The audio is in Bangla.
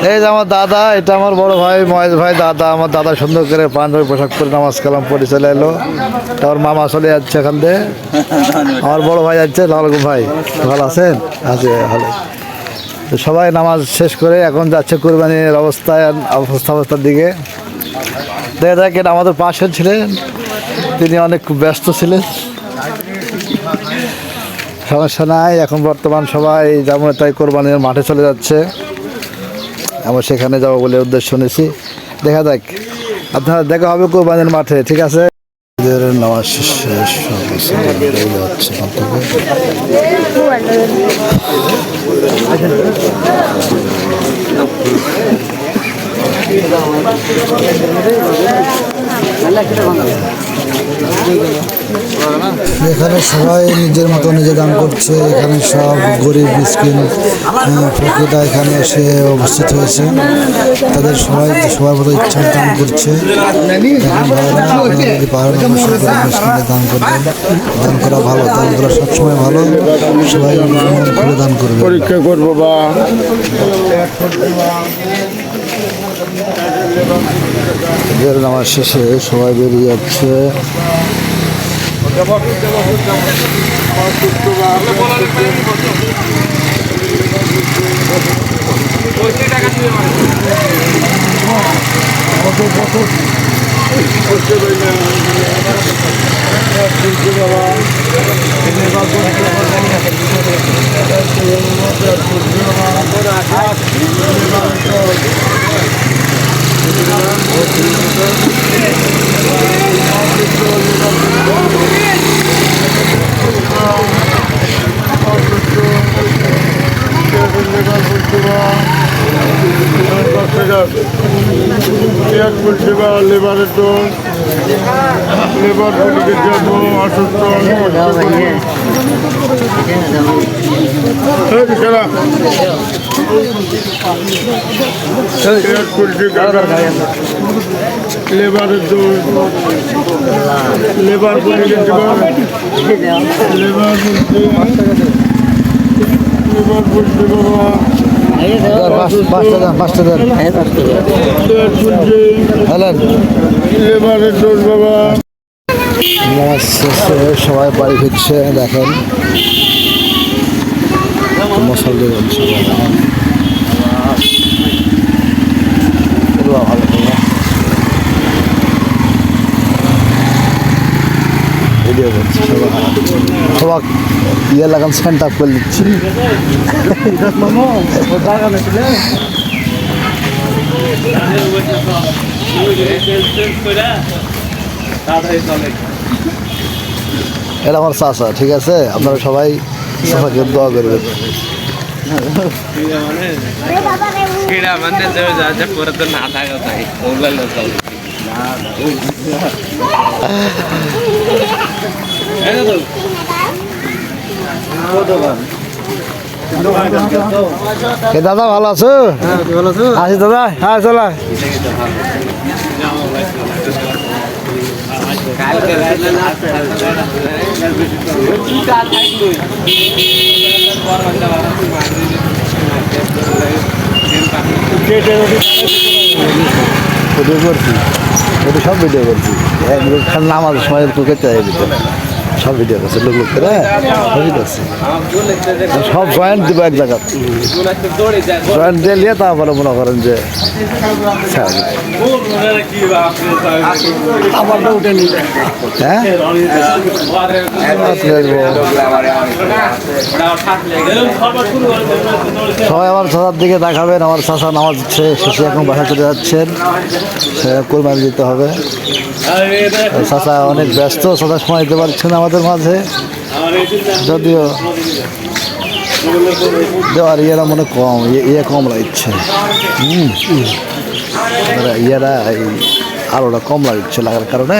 এই যে আমার দাদা, এটা আমার বড় ভাই মহেশ ভাই। দাদা আমার দাদা সুন্দর করে পাঞ্জাবি পোশাক পরে নামাজ কালাম পড়ে চলে এলো। তার মামা চলে যাচ্ছে এখান থেকে। আমার বড় ভাই যাচ্ছে। লালগু ভাই ভালো আছেন? আছে ভালো। তো সবাই নামাজ শেষ করে এখন যাচ্ছে কোরবানির অবস্থার দিকে। দেখা যাক, এটা আমাদের পাশে ছিলেন, তিনি অনেক ব্যস্ত ছিলেন। সমস্যা নাই, এখন বর্তমান সবাই যেমন তাই কোরবানির মাঠে চলে যাচ্ছে। আমরা সেখানে যাবো বলে উদ্দেশ্য নিয়েছি। দেখা যাক, আপনারা দেখা হবে কোরবানির মাঠে, ঠিক আছে? নামাজ শেষ এখানে সবাই নিজের মতো নিজে দান করছে। এখানে সব গরিব মিসকিন ফকিরা এখানে এসে উপস্থিত হয়েছে। তাদের সবার মতো ইচ্ছা দান করছে। যদি পারেন অবশ্যই মিসকিনে দান করবেন। দান করা ভালো, দান করা সবসময় ভালো। সবাই খুলে দান করবে। পরীক্ষা করবো বা নামাজ শেষে সবাই বেরিয়ে যাচ্ছে। লেবারের ডোজ, লেবার পুলিশের জন্য অসুস্থ লেবারের ডোজ, লেবার পুলিশের জন্য লেবার পুলিশ বাবা সবাই বাড়ি ফিরছে। দেখেন মশাল ভালো ভিডিও করছি। সবাই ইয়ে লাগান সেন্ট আপ করে দিচ্ছি। এটা আমার চাচা, ঠিক আছে? আপনারা সবাই চাচাকে দোয়া করবেন। দাদা ভালো আছো? আছি দাদা। হ্যাঁ চলা ভিডিও করছি, ওটা সব ভিডিও করছি। নামাজ সময় তোকে চাই সব ভিডিও করছে। লোক করে সবই করছে। সব জয়েন্ট দিব এক জায়গা, জয়েন্ট দিয়ে নিয়ে তারপরে মনে করেন যে হ্যাঁ সবাই আমার চাচার দিকে দেখাবেন। আমার চাচা নামাজ শেষে এখন বাসা চলে যাচ্ছেন। কোরবানি দিতে হবে। চাচা অনেক ব্যস্ত, চাচা সময় দিতে পারছেন আমাদের মাঝে। যদিও দেওয়ার ইয়েরা মনে কম, ইয়ে কম লাগছে। ইয়েরা এই আলোটা কম লাগছে লাগার কারণে